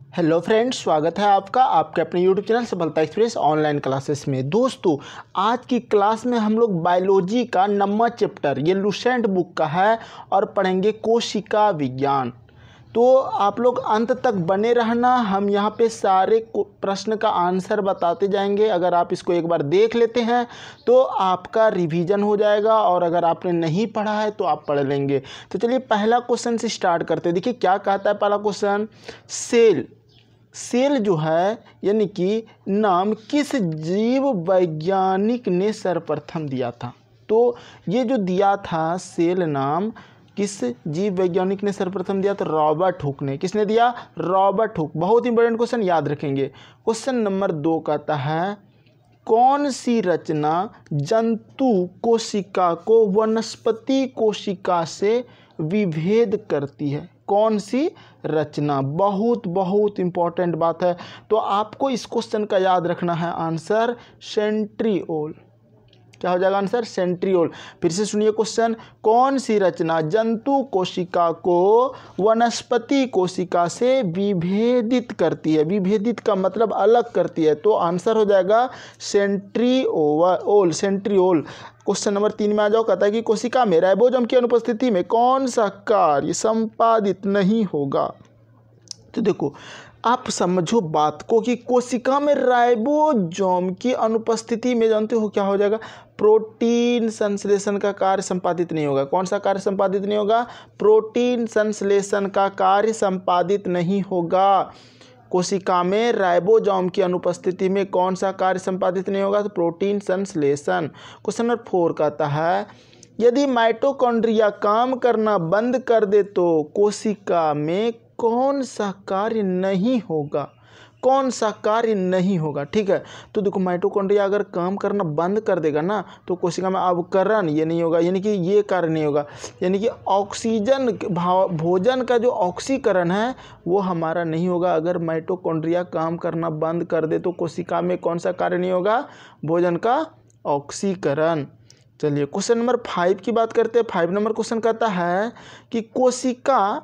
Hello friends, स्वागत है आपका आपके अपने यूट्यूब चैनल सफलता एक्सप्रेस ऑनलाइन क्लासेस में। दोस्तों, आज की क्लास में हम लोग बायोलॉजी का नंबर चैप्टर ये लुसेंट बुक का है और पढ़ेंगे कोशिका विज्ञान। तो आप लोग अंत तक बने रहना, हम यहाँ पे सारे प्रश्न का आंसर बताते जाएंगे। अगर आप इसको एक बार देख लेते हैं तो आपका रिवीजन हो जाएगा, और अगर आपने नहीं पढ़ा है तो आप पढ़ लेंगे। तो चलिए पहला क्वेश्चन से स्टार्ट करते हैं। देखिए क्या कहता है पहला क्वेश्चन। सेल जो है यानी कि नाम किस जीव वैज्ञानिक ने सर्वप्रथम दिया था। तो ये जो दिया था सेल नाम किस जीव वैज्ञानिक ने सर्वप्रथम दिया, तो रॉबर्ट हुक ने। किसने दिया? Robert Hooke. बहुत इंपॉर्टेंट क्वेश्चन, याद रखेंगे। क्वेश्चन नंबर 2 कहता है कौन सी रचना जंतु कोशिका को वनस्पति कोशिका से विभेद करती है? कौन सी रचना? बहुत इंपॉर्टेंट बात है। तो आपको इस क्वेश्चन का याद रखना है आंसर सेंट्रियोल। क्या हो जाएगा आंसर? सेंट्रियोल। फिर से सुनिए क्वेश्चन, कौन सी रचना जंतु कोशिका को वनस्पति कोशिका से विभेदित करती है? विभेदित का मतलब अलग करती है, तो आंसर हो जाएगा सेंट्रियोल। क्वेश्चन नंबर 3 में आ जाओ। कहता है कि कोशिका में राइबोसोम की अनुपस्थिति में कौन सा कार्य संपादित नहीं होगा? तो देखो, आप समझो बात को कि कोशिका में राइबोसोम की अनुपस्थिति में जानते हो क्या हो जाएगा? प्रोटीन संश्लेषण का कार्य संपादित नहीं होगा। कौन सा कार्य संपादित नहीं होगा? प्रोटीन संश्लेषण का कार्य संपादित नहीं होगा। कोशिका में राइबोसोम की अनुपस्थिति में कौन सा कार्य संपादित नहीं होगा? तो प्रोटीन संश्लेषण। क्वेश्चन नंबर 4 कहता है यदि माइटोकॉन्ड्रिया काम करना बंद कर दे तो कोशिका में कौन सा कार्य नहीं होगा? कौन सा कार्य नहीं होगा? ठीक है, तो देखो माइटोकॉन्ड्रिया अगर काम करना बंद कर देगा ना तो कोशिका में अवकरण ये नहीं होगा, यानी कि ये कार्य नहीं होगा। यानी कि ऑक्सीजन भोजन का जो ऑक्सीकरण है वो हमारा नहीं होगा। अगर माइटोकॉन्ड्रिया काम करना बंद कर दे तो कोशिका में कौन सा कार्य नहीं होगा? भोजन का ऑक्सीकरण। चलिए क्वेश्चन नंबर 5 की बात करते हैं। 5 नंबर क्वेश्चन कहता है कि कोशिका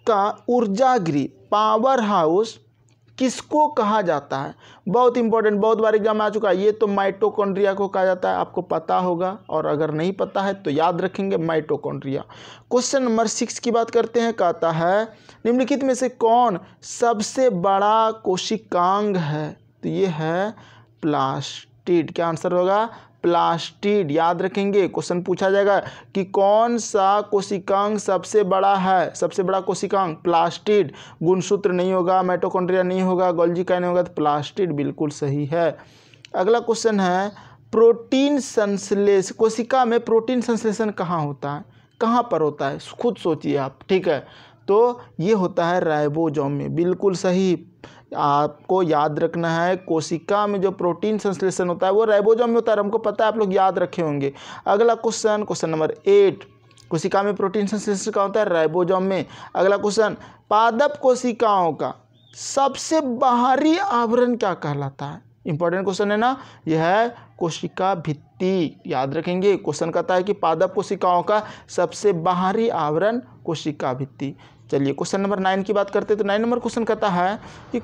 का ऊर्जागृह पावर हाउस किसको कहा जाता है? बहुत इंपॉर्टेंट, बहुत बार एग्जाम में आ चुका है। ये तो माइटोकॉन्ड्रिया को कहा जाता है, आपको पता होगा, और अगर नहीं पता है तो याद रखेंगे माइटोकॉन्ड्रिया। क्वेश्चन नंबर 6 की बात करते हैं। कहता है निम्नलिखित में से कौन सबसे बड़ा कोशिकांग है? तो ये है प्लास्टिड। क्या आंसर होगा? प्लास्टिड। याद रखेंगे, क्वेश्चन पूछा जाएगा कि कौन सा कोशिकांग सबसे बड़ा है? सबसे बड़ा कोशिकांग प्लास्टिड। गुणसूत्र नहीं होगा, माइटोकॉन्ड्रिया नहीं होगा, गोल्गी काइनेट नहीं होगा, तो प्लास्टिड बिल्कुल सही है। अगला क्वेश्चन है प्रोटीन संश्लेषण। कोशिका में प्रोटीन संश्लेषण कहाँ होता है? कहाँ पर होता है? खुद सोचिए आप। ठीक है, तो ये होता है राइबोसोम में। बिल्कुल सही। आपको याद रखना है कोशिका में जो प्रोटीन संश्लेषण होता है वो राइबोसोम में होता है। हमको पता है, आप लोग याद रखे होंगे। अगला क्वेश्चन नंबर 8, कोशिका में प्रोटीन संश्लेषण का होता है राइबोसोम में। अगला क्वेश्चन, पादप कोशिकाओं का सबसे बाहरी आवरण क्या कहलाता है? इंपॉर्टेंट क्वेश्चन है ना, यह है कोशिका भित्ति। याद रखेंगे, क्वेश्चन कहता है कि पादप कोशिकाओं का सबसे बाहरी आवरण कोशिका भित्ति। चलिए क्वेश्चन नंबर 9 की बात करते हैं। तो 9 नंबर क्वेश्चन कहता है कि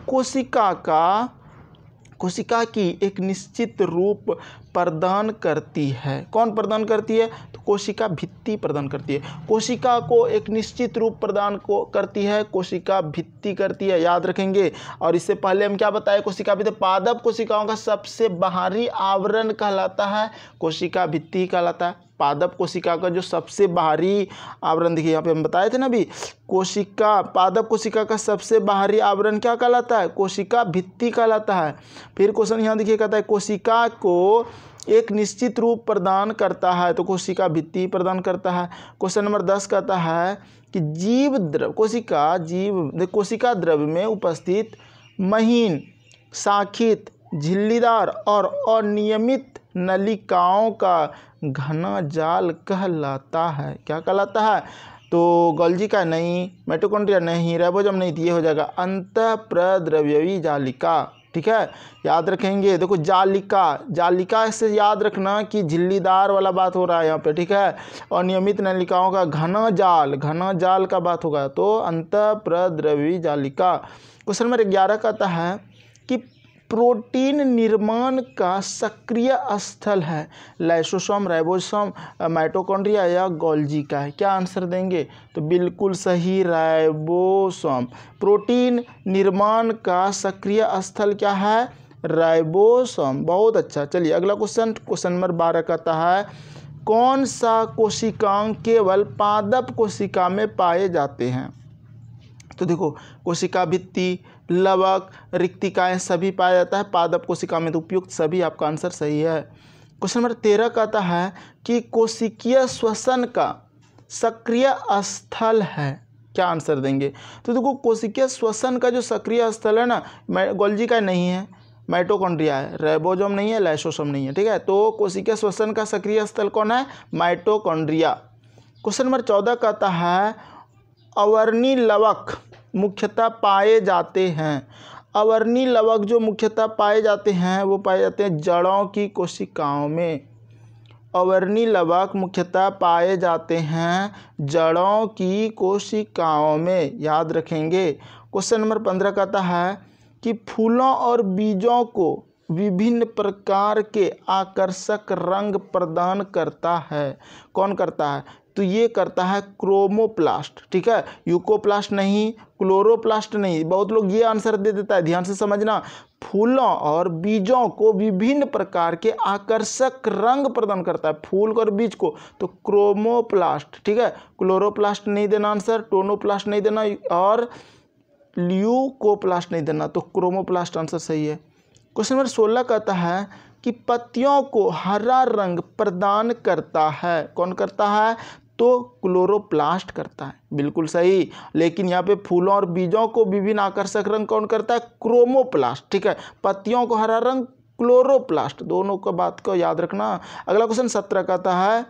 कोशिका की एक निश्चित रूप प्रदान करती है। कौन प्रदान करती है? तो कोशिका भित्ति प्रदान करती है। कोशिका को एक निश्चित रूप प्रदान करती है, कोशिका भित्ति करती है। याद रखेंगे। और इससे पहले हम क्या बताए? कोशिका भित्ति पादप कोशिकाओं का सबसे बाहरी आवरण कहलाता है कोशिका भित्ति कहलाता है। पादप कोशिका का जो सबसे बाहरी आवरण, देखिए यहाँ पे हम बताए थे ना अभी, पादप कोशिका का सबसे बाहरी आवरण क्या कहलाता है? कोशिका भित्ति कहलाता है। फिर क्वेश्चन यहाँ देखिए कहता है कोशिका को एक निश्चित रूप प्रदान करता है, तो कोशिका भित्ति प्रदान करता है। क्वेश्चन नंबर 10 कहता है कि कोशिका द्रव्य में उपस्थित महीन, शाखित, झिल्लीदार और अनियमित नलिकाओं का घना जाल कहलाता है। क्या कहलाता है? तो गोल्गी का नहीं, माइटोकॉन्ड्रिया नहीं, राइबोसोम नहीं, ये हो जाएगा अंतःप्रद्रव्यवी जालिका। ठीक है, याद रखेंगे। देखो जालिका, जालिका से याद रखना कि झिल्लीदार वाला बात हो रहा है यहाँ पे, ठीक है। और नियमित नलिकाओं का घना जाल, घना जाल का बात होगा तो अंतःप्रद्रवी जालिका। क्वेश्चन नंबर 11 का आता है कि प्रोटीन निर्माण का सक्रिय स्थल है लाइसोसोम, राइबोसोम, माइटोकॉन्ड्रिया या गोल्जी का है। क्या आंसर देंगे? तो बिल्कुल सही, राइबोसोम। प्रोटीन निर्माण का सक्रिय स्थल क्या है? राइबोसोम। बहुत अच्छा। चलिए अगला क्वेश्चन, क्वेश्चन नंबर 12 का आता है कौन सा कोशिकांग केवल पादप कोशिका में पाए जाते हैं? तो देखो कोशिका भित्ति, लवक, रिक्तिकाएं सभी पाया जाता है पादप कोशिका में, तो उपयुक्त सभी आपका आंसर सही है। क्वेश्चन नंबर 13 का आता है कि कोशिकीय श्वसन का सक्रिय स्थल है। क्या आंसर देंगे? तो देखो कोशिकीय श्वसन का जो सक्रिय स्थल है ना, गोल्जी का नहीं है, माइटोकॉन्ड्रिया है, राइबोसोम नहीं है, लाइसोसोम नहीं है, ठीक है। तो कोशिकीय श्वसन का सक्रिय स्थल कौन है? माइटोकॉन्ड्रिया। क्वेश्चन नंबर 14 का आता है अवर्णी लवक मुख्यतः पाए जाते हैं। अवर्णी लवक जो मुख्यतः पाए जाते हैं वो पाए जाते हैं जड़ों की कोशिकाओं में। अवर्णी लवक मुख्यतः पाए जाते हैं जड़ों की कोशिकाओं में, याद रखेंगे। क्वेश्चन नंबर 15 का आता है कि फूलों और बीजों को विभिन्न प्रकार के आकर्षक रंग प्रदान करता है। कौन करता है? तो ये करता है क्रोमोप्लास्ट, ठीक है, यूकोप्लास्ट नहीं, क्लोरोप्लास्ट नहीं। बहुत लोग ये आंसर दे देता है, ध्यान से समझना। फूलों और बीजों को विभिन्न प्रकार के आकर्षक रंग प्रदान करता है, फूल और बीज को, तो क्रोमोप्लास्ट, ठीक है। क्लोरोप्लास्ट नहीं देना आंसर, टोनोप्लास्ट नहीं देना और ल्यूकोप्लास्ट नहीं देना, तो क्रोमोप्लास्ट आंसर सही है। क्वेश्चन नंबर 16 कहता है कि पत्तियों को हरा रंग प्रदान करता है। कौन करता है? तो क्लोरोप्लास्ट करता है, बिल्कुल सही। लेकिन यहाँ पे फूलों और बीजों को विभिन्न आकर्षक रंग कौन करता है? क्रोमोप्लास्ट, ठीक है। पत्तियों को हरा रंग क्लोरोप्लास्ट, दोनों का बात को याद रखना। अगला क्वेश्चन 17 कहता है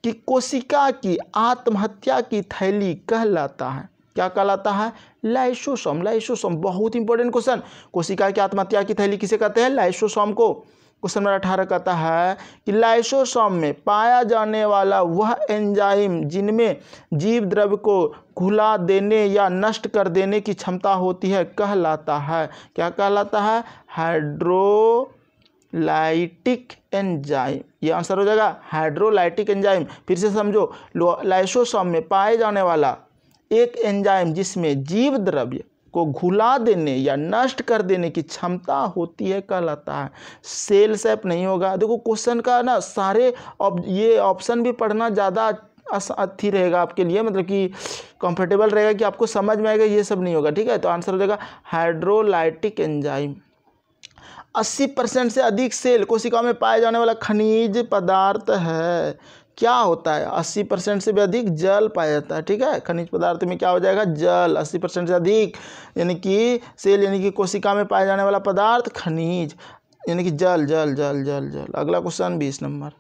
कि कोशिका की आत्महत्या की थैली कहलाता है। क्या कहलाता है? लाइसोसोम। लाइसोसोम बहुत इंपॉर्टेंट क्वेश्चन। कोशिका की आत्महत्या की थैली किसे कहते हैं? लाइसोसोम को। क्वेश्चन नंबर 18 कहता है कि लाइसोसोम में पाया जाने वाला वह एंजाइम जिनमें जीव द्रव्य को घुला देने या नष्ट कर देने की क्षमता होती है कहलाता है। क्या कहलाता है? Hydrolytic enzyme. ये आंसर हो जाएगा हाइड्रोलाइटिक एंजाइम। फिर से समझो, लाइसोसोम में पाए जाने वाला एक एंजाइम जिसमें जीव द्रव्य को घुला देने या नष्ट कर देने की क्षमता होती है कहलाता है। सेल सेप नहीं होगा। देखो क्वेश्चन का ना सारे ये ऑप्शन भी पढ़ना ज़्यादा अच्छी रहेगा आपके लिए, मतलब कि कंफर्टेबल रहेगा कि आपको समझ में आएगा, ये सब नहीं होगा, ठीक है। तो आंसर हो जाएगा हाइड्रोलाइटिक एंजाइम। 80% से अधिक सेल कोशिकाओं में पाए जाने वाला खनिज पदार्थ है। क्या होता है? 80% से भी अधिक जल पाया जाता है, ठीक है। खनिज पदार्थ में क्या हो जाएगा? जल। 80% से अधिक यानी कि सेल यानी कि कोशिका में पाया जाने वाला पदार्थ खनिज यानी कि जल जल जल जल जल। अगला क्वेश्चन 20 नंबर,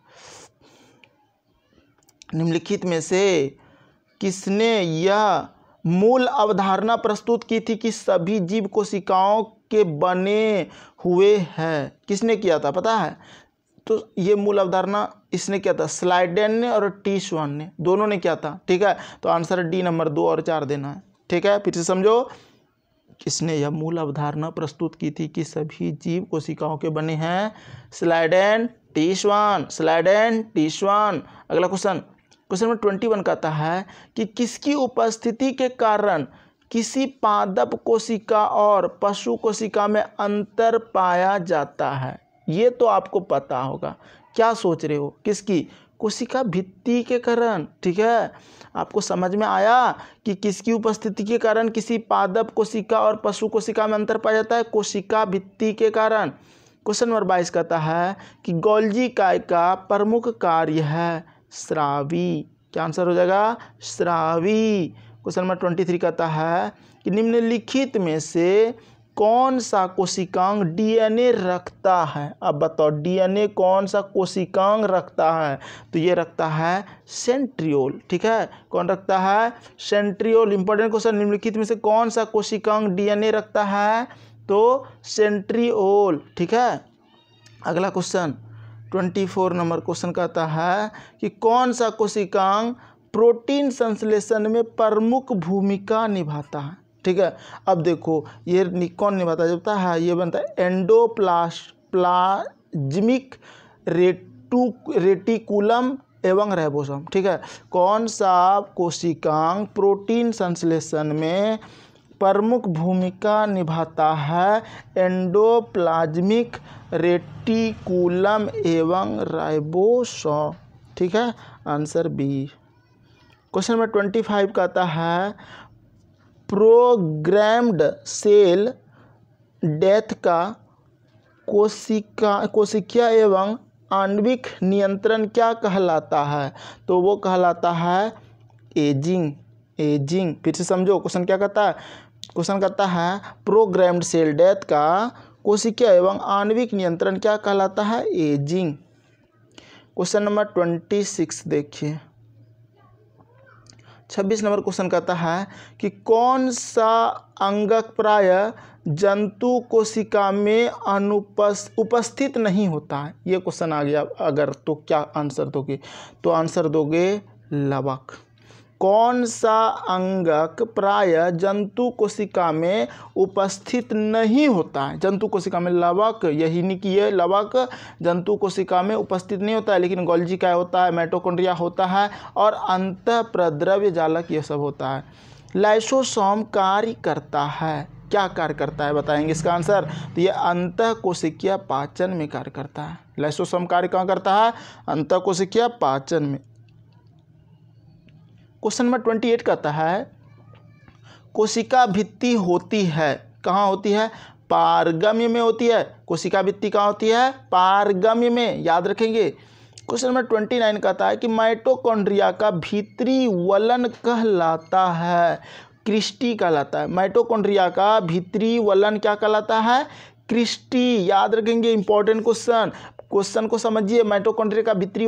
निम्नलिखित में से किसने यह मूल अवधारणा प्रस्तुत की थी कि सभी जीव कोशिकाओं के बने हुए हैं? किसने किया था पता है? तो ये मूल अवधारणा इसने किया था, स्लाइडेन ने और टी श्वान ने, दोनों ने किया था, ठीक है। तो आंसर डी नंबर 2 और 4 देना है, ठीक है। फिर से समझो, किसने यह मूल अवधारणा प्रस्तुत की थी कि सभी जीव कोशिकाओं के बने हैं? स्लाइडेन, टी श्वान, स्लाइडेन, टी श्वान। अगला क्वेश्चन, क्वेश्चन नंबर 21 कहता है कि किसकी उपस्थिति के कारण किसी पादप कोशिका और पशु कोशिका में अंतर पाया जाता है? ये तो आपको पता होगा। क्या सोच रहे हो? किसकी? कोशिका भित्ति के कारण, ठीक है। आपको समझ में आया कि किसकी उपस्थिति के कारण किसी पादप कोशिका और पशु कोशिका में अंतर पाया जाता है? कोशिका भित्ति के कारण। क्वेश्चन नंबर 22 कहता है कि गोल्जी इकाई का प्रमुख कार्य है स्रावी। क्या आंसर हो जाएगा? स्रावी। क्वेश्चन नंबर 23 कहता है कि निम्नलिखित में से कौन सा कोशिकांग डीएनए रखता है? अब बताओ, डीएनए कौन सा कोशिकांग रखता है? तो ये रखता है सेंट्रियोल, ठीक है। कौन रखता है? सेंट्रियोल। इंपॉर्टेंट क्वेश्चन, निम्नलिखित में से कौन सा कोशिकांग डीएनए रखता है? तो सेंट्रियोल। ठीक है, अगला क्वेश्चन 24 नंबर क्वेश्चन कहता है कि कौन सा कोशिकांग प्रोटीन संश्लेषण में प्रमुख भूमिका निभाता है। ठीक है, अब देखो ये कौन निभाता है, ये बनता है एंडोप्लाज्मिक रेटिकुलम एवं राइबोसोम। ठीक है, कौन सा कोशिकांग प्रोटीन संश्लेषण में प्रमुख भूमिका निभाता है, एंडोप्लाज्मिक रेटिकुलम एवं राइबोसोम। ठीक है, आंसर बी। क्वेश्चन नंबर 25 कहता है प्रोग्राम्ड सेल डेथ का कोशिकीय एवं आणविक नियंत्रण क्या कहलाता है, तो वो कहलाता है एजिंग। फिर से समझो क्वेश्चन क्या कहता है, क्वेश्चन कहता है प्रोग्राम्ड सेल डेथ का कोशिकीय एवं आणविक नियंत्रण क्या कहलाता है, एजिंग। क्वेश्चन नंबर 26 देखिए, 26 नंबर क्वेश्चन कहता है कि कौन सा अंगक प्राय जंतु कोशिका में उपस्थित नहीं होता है। ये क्वेश्चन आ गया अगर, तो क्या आंसर दोगे, तो आंसर दोगे लवक। कौन सा अंगक प्राय जंतु कोशिका में उपस्थित नहीं होता है, जंतु कोशिका में लवक, यही नहीं कि ये लवक जंतु कोशिका में उपस्थित नहीं होता है, लेकिन गोल्जी काय होता है, माइटोकॉन्ड्रिया होता है और अंतःप्रद्रव्य जालक ये सब होता है। लाइसोसोम कार्य करता है, क्या कार्य करता है बताएंगे इसका आंसर, तो ये अंतः कोशिकीय पाचन में कार्य करता है। लाइसोसोम कार्य कहाँ करता है, अंतः कोशिकीय पाचन में। क्वेश्चन नंबर 28 कहता है कोशिका भित्ति होती है, कहाँ होती है, पारगम्य में होती है। कोशिका भित्ति कहाँ होती है, पारगम्य में, याद रखेंगे। क्वेश्चन नंबर 29 कहता है कि माइटोकॉन्ड्रिया का भीतरी वलन कहलाता है, क्रिस्टी कहलाता है। माइटोकॉन्ड्रिया का भीतरी वलन क्या कहलाता है, क्रिस्टी, याद रखेंगे, इंपॉर्टेंट क्वेश्चन को समझिए। माइटोकॉन्ड्रिया का भीतरी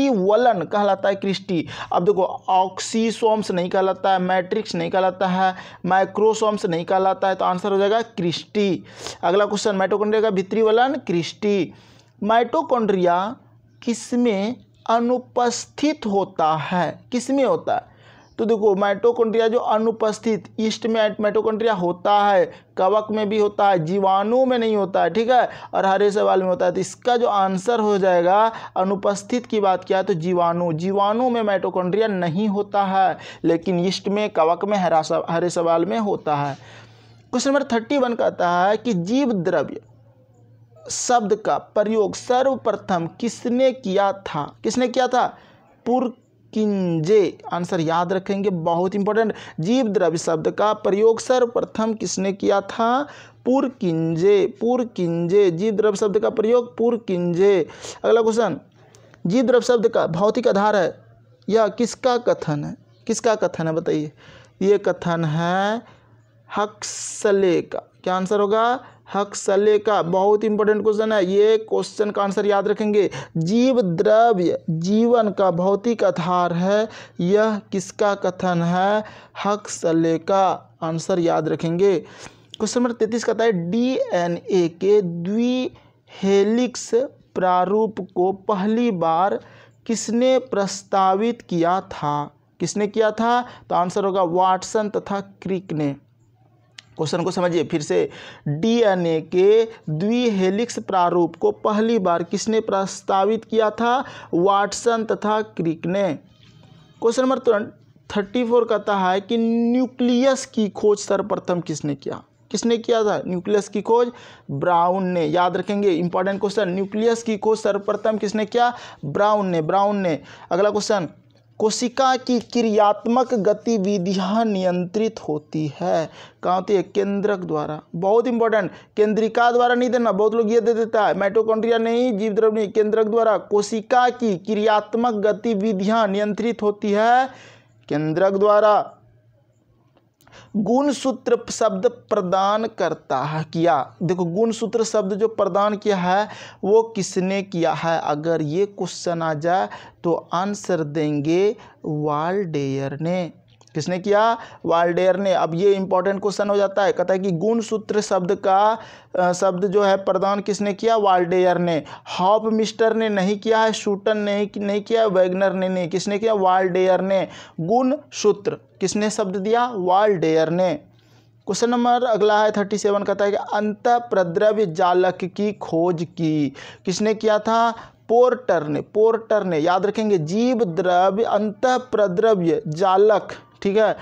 वलन कहलाता है क्रिस्टी। अब देखो ऑक्सीसोम्स नहीं कहलाता है, मैट्रिक्स नहीं कहलाता है, माइक्रोसोम्स नहीं कहलाता है, तो आंसर हो जाएगा क्रिस्टी। अगला क्वेश्चन, माइटोकॉन्ड्रिया का भीतरी वलन क्रिस्टी। माइटोकॉन्ड्रिया किसमें अनुपस्थित होता है, किसमें होता है, तो देखो माइटोकॉन्ड्रिया जो अनुपस्थित, ईस्ट में माइटोकॉन्ड्रिया होता है, कवक में भी होता है, जीवाणु में नहीं होता है। ठीक है, और हरे सवाल में होता है, तो इसका जो आंसर हो जाएगा, अनुपस्थित की बात किया तो जीवाणु में माइटोकॉन्ड्रिया नहीं होता है, लेकिन ईस्ट में, कवक में, हरे सवाल में होता है। क्वेश्चन नंबर 31 कहता है कि जीव द्रव्य शब्द का प्रयोग सर्वप्रथम किसने किया था, पुरकिंजे। आंसर याद रखेंगे, बहुत इंपॉर्टेंट। जीव द्रव्य शब्द का प्रयोग सर्वप्रथम किसने किया था, पुरकिंजे। जीव द्रव्य शब्द का प्रयोग पुरकिंजे। अगला क्वेश्चन, जीव द्रव्य शब्द का भौतिक आधार है, यह किसका कथन है बताइए। ये कथन है हक्सले का। क्या आंसर होगा, हक्सले का। बहुत इंपॉर्टेंट क्वेश्चन है, ये क्वेश्चन का आंसर याद रखेंगे। जीव द्रव्य जीवन का भौतिक आधार है, यह किसका कथन है, हक्सले का। आंसर याद रखेंगे। क्वेश्चन नंबर 33 कहता है डीएनए के द्विहेलिक्स प्रारूप को पहली बार किसने प्रस्तावित किया था, तो आंसर होगा वाटसन तथा क्रिक ने। क्वेश्चन को समझिए फिर से, डीएनए के द्विहेलिक्स प्रारूप को पहली बार किसने प्रस्तावित किया था, वाटसन तथा क्रिक ने। क्वेश्चन नंबर 34 कहता है कि न्यूक्लियस की खोज सर्वप्रथम किसने किया था, न्यूक्लियस की खोज ब्राउन ने। याद रखेंगे, इंपॉर्टेंट क्वेश्चन, न्यूक्लियस की खोज सर्वप्रथम किसने किया, ब्राउन ने। अगला क्वेश्चन, कोशिका की क्रियात्मक गतिविधियाँ नियंत्रित होती है, कहाँ होती है, केंद्रक द्वारा। बहुत इंपॉर्टेंट, केंद्रिका द्वारा नहीं देना, बहुत लोग ये दे देता है, माइटोकॉन्ड्रिया नहीं, जीव द्रव्य नहीं, केंद्रक द्वारा। कोशिका की क्रियात्मक गतिविधियाँ नियंत्रित होती है केंद्रक द्वारा। गुणसूत्र शब्द प्रदान करता है किया, देखो गुणसूत्र शब्द जो प्रदान किया है वो किसने किया है। अगर ये क्वेश्चन आ जाए तो आंसर देंगे वाल्डेयर ने। किसने किया? वाल्डेयर ने। अब ये इंपॉर्टेंट क्वेश्चन हो जाता है, कहता है कि गुणसूत्र शब्द का शब्द जो है प्रदान किसने किया? वाल्डेयर ने। हॉफमिस्टर ने नहीं किया है, शूटन ने नहीं किया, वैगनर ने नहीं, किसने किया? वाल्डेयर ने। गुणसूत्र किसने शब्द दिया? वाल्डेयर ने। क्वेश्चन नंबर अगला है 37, कहता है कि अंतःप्रद्रव्य जालक की खोज की, किसने किया था? पोर्टर ने। पोर्टर ने, याद रखेंगे, जीव द्रव्य अंतःप्रद्रव्य जालक, ठीक है,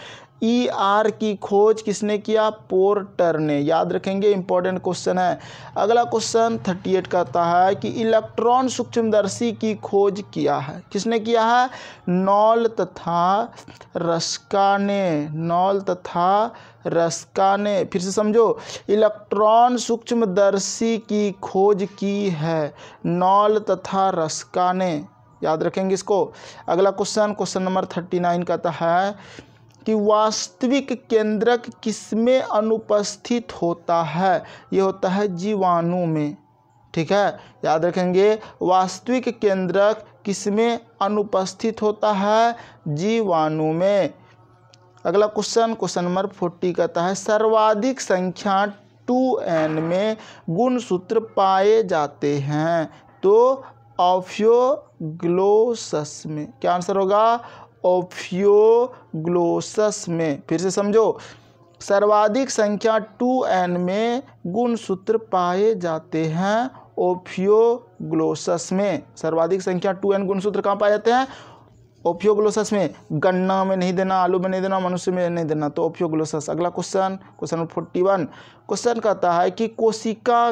ER की खोज किसने किया? पोर्टर ने, याद रखेंगे, इंपॉर्टेंट क्वेश्चन है। अगला क्वेश्चन 38 कहता है कि इलेक्ट्रॉन सूक्ष्मदर्शी की खोज किया है, किसने किया है? नॉल तथा रस्का ने। नॉल तथा रस्का ने। फिर से समझो, इलेक्ट्रॉन सूक्ष्मदर्शी की खोज की है नॉल तथा रस्का ने, याद रखेंगे इसको। अगला क्वेश्चन नंबर 39 कहता है कि वास्तविक केंद्रक किसमें अनुपस्थित होता है? ये होता है जीवाणु में, ठीक है, याद रखेंगे, वास्तविक केंद्रक किसमें अनुपस्थित होता है? जीवाणु में। अगला क्वेश्चन नंबर 40 कहता है सर्वाधिक संख्या 2n में गुणसूत्र पाए जाते हैं, तो ऑफ्योग्लोसस में। क्या आंसर होगा? ऑफ्योग्लोसस में। फिर से समझो, सर्वाधिक संख्या 2n में गुणसूत्र पाए जाते हैं ऑफ्योग्लोसस में। सर्वाधिक संख्या 2n गुणसूत्र कहाँ पाए जाते हैं? ऑफ्योग्लोसस में। गन्ना में नहीं देना, आलू में नहीं देना, मनुष्य में नहीं देना, तो ऑफ्योग्लोसस। अगला क्वेश्चन नंबर 41, क्वेश्चन कहता है कि कोशिका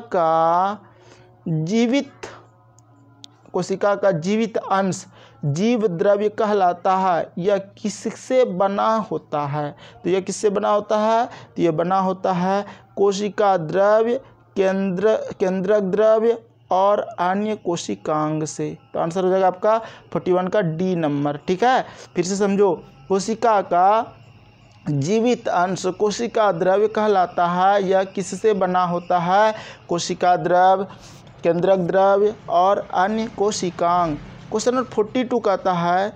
का जीवित अंश जीव द्रव्य कहलाता है। यह किससे बना होता है? तो यह किससे बना होता है? तो यह बना होता है कोशिका द्रव्य, केंद्रक द्रव्य और अन्य कोशिकांग से। तो आंसर हो जाएगा आपका 41 का डी नंबर, ठीक है। फिर से समझो, कोशिका का जीवित अंश कोशिका द्रव्य कहलाता है। यह किससे बना होता है? कोशिका द्रव्य, केंद्रक द्रव्य और अन्य कोशिकांग। क्वेश्चन नंबर 42 कहता है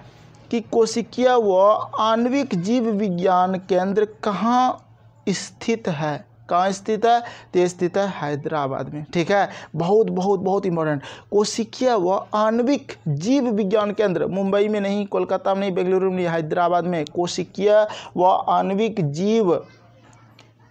कि कोशिकीय व आणविक जीव विज्ञान केंद्र कहाँ स्थित है? कहाँ स्थित है? तो स्थित है हैदराबाद में, ठीक है। बहुत बहुत बहुत इंपॉर्टेंट। कोशिकीय व आणविक जीव विज्ञान केंद्र मुंबई में नहीं, कोलकाता में नहीं, बेंगलुरु में नहीं, हैदराबाद में। कोशिकीय व आणविक जीव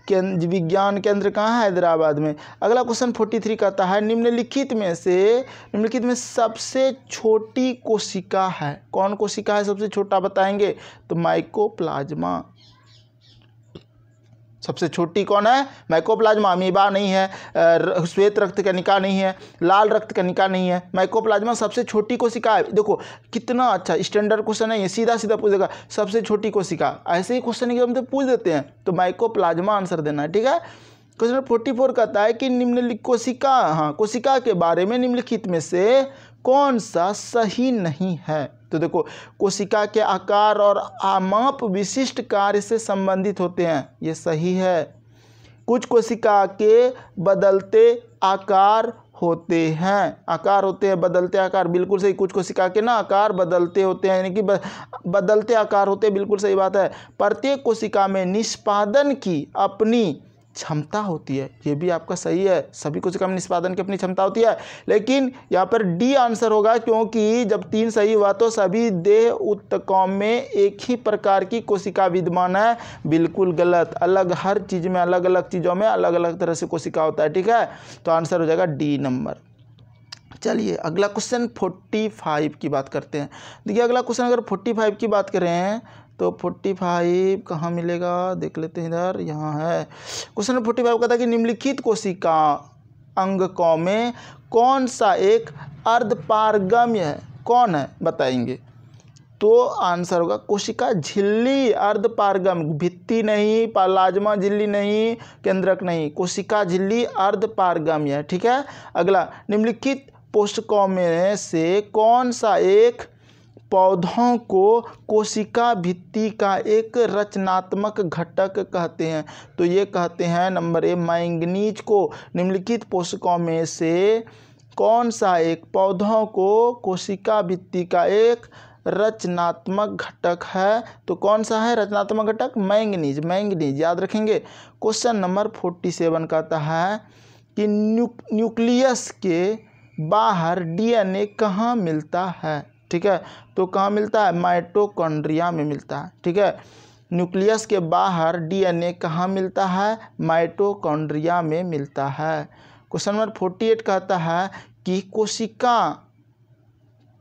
विज्ञान केंद्र कहाँ है? हैदराबाद में। अगला क्वेश्चन 43 कहता है निम्नलिखित में सबसे छोटी कोशिका है। कौन कोशिका है सबसे छोटा? बताएंगे तो माइकोप्लाज्मा। सबसे छोटी कौन है? माइकोप्लाज्मा। अमीबा नहीं है, श्वेत रक्त कणिका नहीं है, लाल रक्त कणिका नहीं है, माइकोप्लाज्मा सबसे छोटी कोशिका है। देखो कितना अच्छा स्टैंडर्ड क्वेश्चन है ये, सीधा सीधा पूछेगा सबसे छोटी कोशिका। ऐसे ही क्वेश्चन हम तो पूछ देते हैं, तो माइकोप्लाज्मा आंसर देना है, ठीक है। क्वेश्चन 44 कहता है कि निम्नलिखित कोशिका के बारे में निम्नलिखित में से कौन सा सही नहीं है? तो देखो, कोशिका के आकार और माप विशिष्ट कार्य से संबंधित होते हैं, ये सही है। कुछ कोशिका के बदलते आकार होते हैं, बदलते आकार, बिल्कुल सही। कुछ कोशिका के ना आकार बदलते होते हैं, यानी कि बदलते आकार होते हैं, बिल्कुल सही बात है। प्रत्येक कोशिका में निष्पादन की अपनी क्षमता होती है, ये भी आपका सही है। सभी कोशिका में निष्पादन की अपनी क्षमता होती है, लेकिन यहाँ पर डी आंसर होगा, क्योंकि जब 3 सही हुआ तो सभी देह ऊतकों में एक ही प्रकार की कोशिका विद्यमान है। बिल्कुल गलत, अलग, हर चीज़ में अलग अलग चीज़ों में अलग अलग तरह से कोशिका होता है, ठीक है। तो आंसर हो जाएगा डी नंबर। चलिए अगला क्वेश्चन 45 की बात करते हैं। देखिए अगला क्वेश्चन अगर 45 की बात करें तो 45 कहाँ मिलेगा, देख लेते हैं इधर, यहाँ है। क्वेश्चन नंबर 45 कहता है कि निम्नलिखित कोशिका अंगकों में कौन सा एक अर्धपारगम्य है? कौन है बताएंगे? तो आंसर होगा कोशिका झिल्ली। अर्धपारगम्य, भित्ति नहीं, प्लाज्मा झिल्ली नहीं, केंद्रक नहीं, कोशिका झिल्ली अर्धपारगम्य है, ठीक है। अगला, निम्नलिखित पोषकों में से कौन सा एक पौधों को कोशिका भित्ति का एक रचनात्मक घटक कहते हैं? तो ये कहते हैं नंबर ए मैंगनीज को। निम्नलिखित पोषकों में से कौन सा एक पौधों को कोशिका भित्ति का एक रचनात्मक घटक है। तो कौन सा है रचनात्मक घटक? मैंगनीज। मैंगनीज याद रखेंगे। क्वेश्चन नंबर 47 कहता है कि न्यूक्लियस के बाहर डीएनए कहाँ मिलता है? ठीक है, तो कहाँ मिलता है? माइटोकॉन्ड्रिया में मिलता है। ठीक है, न्यूक्लियस के बाहर डीएनए कहाँ मिलता है? माइटोकॉन्ड्रिया में मिलता है। क्वेश्चन नंबर 48 कहता है कि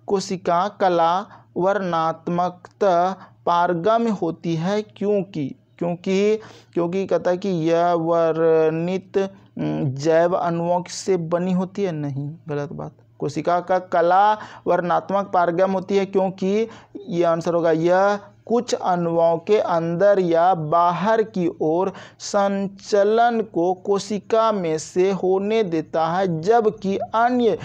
कोशिका कला वर्णात्मकतः पारगम्य होती है क्योंकि कहता है कि यह वर्णित जैव अणुओं से बनी होती है। नहीं, गलत बात। कोशिका का कला वर्णात्मक पारगम्य होती है क्योंकि ये आंसर होगा यह कुछ अणुओं के अंदर या बाहर की ओर संचलन को कोशिका में से होने देता है, जबकि अन्य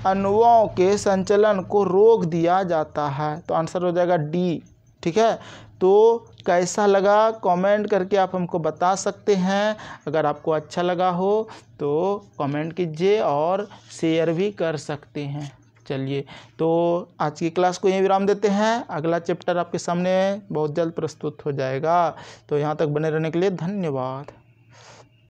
अणुओं के संचलन को रोक दिया जाता है। तो आंसर हो जाएगा डी। ठीक है, तो कैसा लगा कमेंट करके आप हमको बता सकते हैं। अगर आपको अच्छा लगा हो तो कमेंट कीजिए और शेयर भी कर सकते हैं। चलिए, तो आज की क्लास को यहीं विराम देते हैं। अगला चैप्टर आपके सामने बहुत जल्द प्रस्तुत हो जाएगा। तो यहाँ तक बने रहने के लिए धन्यवाद।